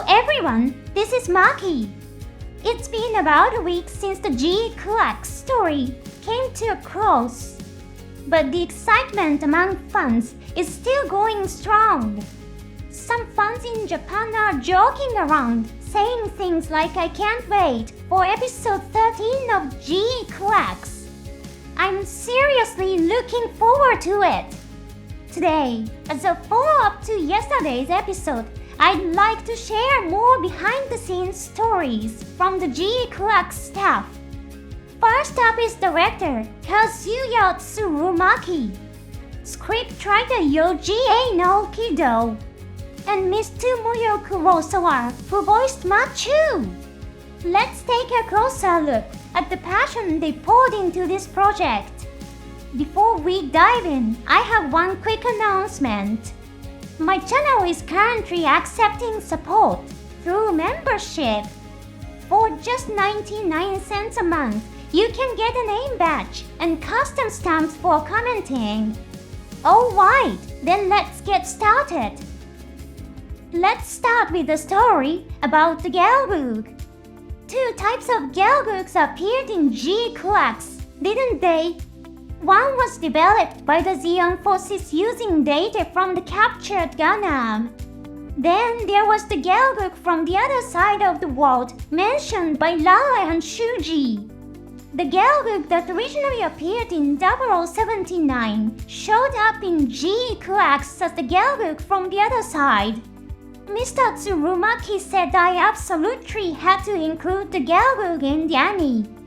Hello everyone, this is Maki. It's been about a week since the GQuuuuuuX story came to a close. But the excitement among fans is still going strong. Some fans in Japan are joking around, saying things like I can't wait for episode 13 of GQuuuuuuX. I'm seriously looking forward to it. Today, as a follow-up to yesterday's episode, I'd like to share more behind-the-scenes stories from the GQuuuuuuX staff. First up is director Kazuya Tsurumaki, scriptwriter Yoji no Kido, and Miss Tomoyo Kurosawa, who voiced Machu. Let's take a closer look at the passion they poured into this project. Before we dive in, I have one quick announcement. My channel is currently accepting support through membership. For just 99 cents a month, you can get a name badge and custom stamps for commenting. Alright, then let's get started. Let's start with a story about the GELGOOG. Two types of GELGOOGs appeared in GQuuuuuuX, didn't they? One was developed by the Zeon forces using data from the captured GUNDAM. Then there was the GELGOOG from the other side of the world mentioned by Lala and Shuji. The GELGOOG that originally appeared in 0079 showed up in GQuuuuuuX as the GELGOOG from the other side. Mr. Tsurumaki said I absolutely had to include the GELGOOG in the anime.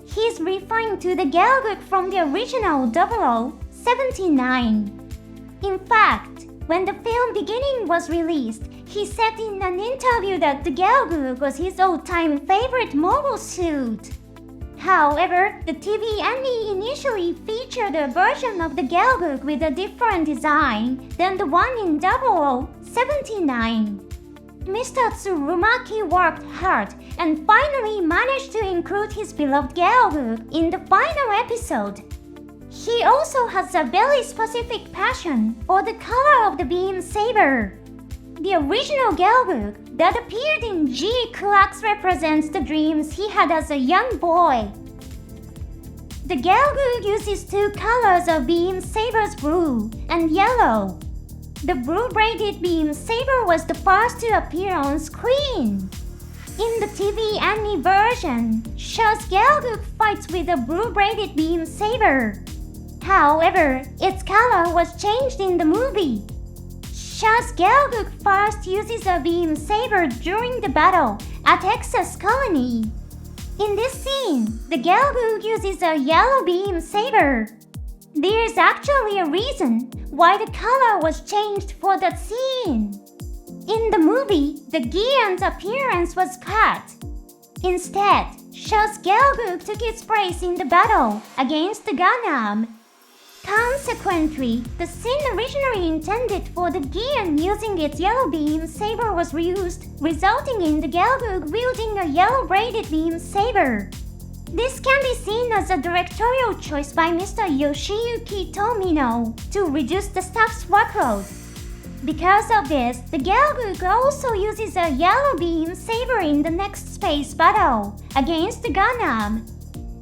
He's referring to the GELGOOG from the original 0079. In fact, when the film Beginning was released, he said in an interview that the GELGOOG was his all-time favorite mobile suit. However, the TV anime initially featured a version of the GELGOOG with a different design than the one in 0079. Mr. Tsurumaki worked hard and finally managed to include his beloved GELGOOG in the final episode. He also has a very specific passion for the color of the beam saber. The original GELGOOG that appeared in GQuuuuuuX represents the dreams he had as a young boy. The GELGOOG uses two colors of beam sabers, blue and yellow. The blue-braided beam saber was the first to appear on screen. In the TV anime version, Char's GELGOOG fights with a blue-braided beam saber. However, its color was changed in the movie. Char's GELGOOG first uses a beam saber during the battle at Excess Colony. In this scene, the GELGOOG uses a yellow beam saber. There's actually a reason why the color was changed for that scene. In the movie, the Gian's appearance was cut. Instead, Char's GELGOOG took its place in the battle against the GUNDAM. Consequently, the scene originally intended for the Gian using its yellow beam saber was reused, resulting in the GELGOOG wielding a yellow braided beam saber. This can be seen as a directorial choice by Mr. Yoshiyuki Tomino to reduce the staff's workload. Because of this, the GELGOOG also uses a yellow beam saber in the next space battle against the GUNDAM.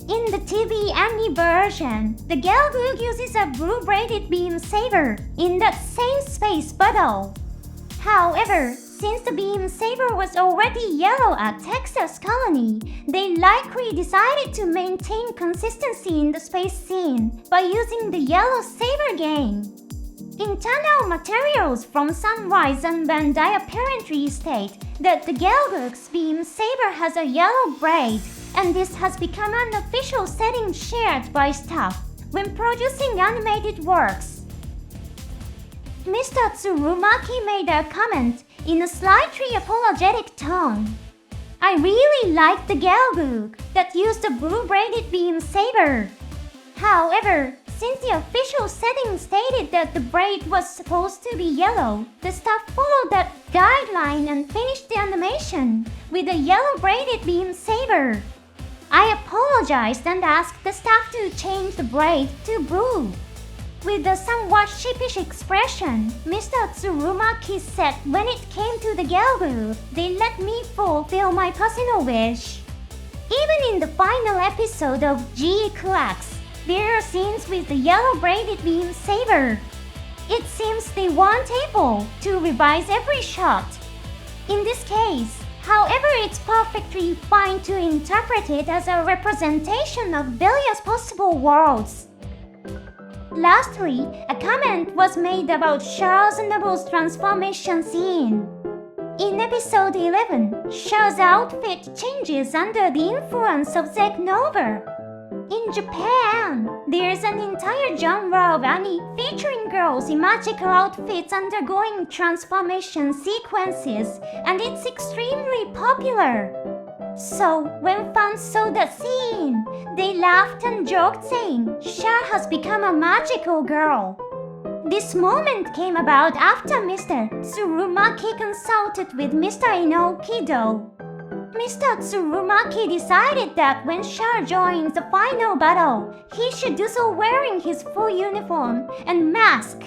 In the TV anime version, the GELGOOG uses a blue-braided beam saber in that same space battle. However, since the beam saber was already yellow at Texas Colony, they likely decided to maintain consistency in the space scene by using the yellow saber again. Internal materials from Sunrise and Bandai apparently state that the GELGOOG's beam saber has a yellow braid, and this has become an official setting shared by staff when producing animated works. Mr. Tsurumaki made a comment in a slightly apologetic tone. I really liked the GELGOOG that used a blue-braided beam saber. However, since the official setting stated that the braid was supposed to be yellow, the staff followed that guideline and finished the animation with a yellow braided beam saber. I apologized and asked the staff to change the braid to blue. With a somewhat sheepish expression, Mr. Tsurumaki said when it came to the GELGOOG, they let me fulfill my personal wish. Even in the final episode of GQuuuuuuX, there are scenes with the yellow-braided beam Sabre. It seems they weren't able to revise every shot. In this case, however, it's perfectly fine to interpret it as a representation of various possible worlds. Lastly, a comment was made about Char's Noble's transformation scene. In episode 11, Char's outfit changes under the influence of Nova. In Japan, there's an entire genre of anime featuring girls in magical outfits undergoing transformation sequences, and it's extremely popular. So, when fans saw that scene, they laughed and joked saying, Char has become a magical girl. This moment came about after Mr. Tsurumaki consulted with Mr. Inokido. Mr. Tsurumaki decided that when Char joins the final battle, he should do so wearing his full uniform and mask.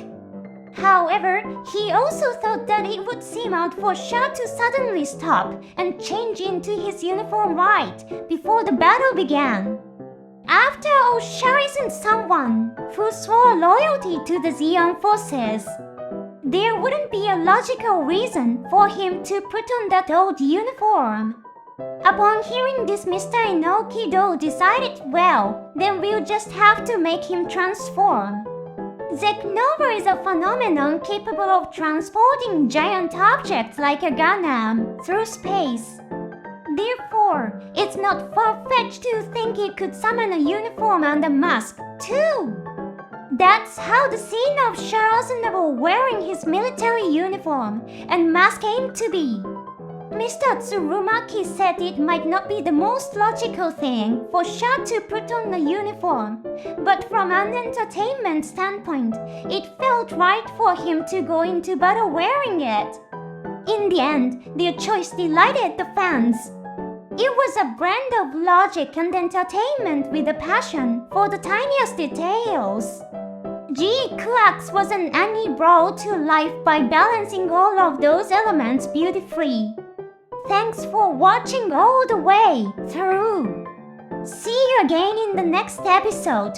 However, he also thought that it would seem odd for Char to suddenly stop and change into his uniform right before the battle began. After all, Char isn't someone who swore loyalty to the Zeon forces. There wouldn't be a logical reason for him to put on that old uniform. Upon hearing this, Mr. Inokido decided, well, then we'll just have to make him transform. Nova is a phenomenon capable of transporting giant objects like a GUNDAM through space. Therefore, it's not far-fetched to think it could summon a uniform and a mask, too. That's how the scene of Charles Nova wearing his military uniform and mask came to be. Mr. Tsurumaki said it might not be the most logical thing for Char to put on a uniform, but from an entertainment standpoint, it felt right for him to go into battle wearing it. In the end, their choice delighted the fans. It was a blend of logic and entertainment with a passion for the tiniest details. GQuuuuuuX was an anime brought to life by balancing all of those elements beautifully. Thanks for watching all the way through. See you again in the next episode.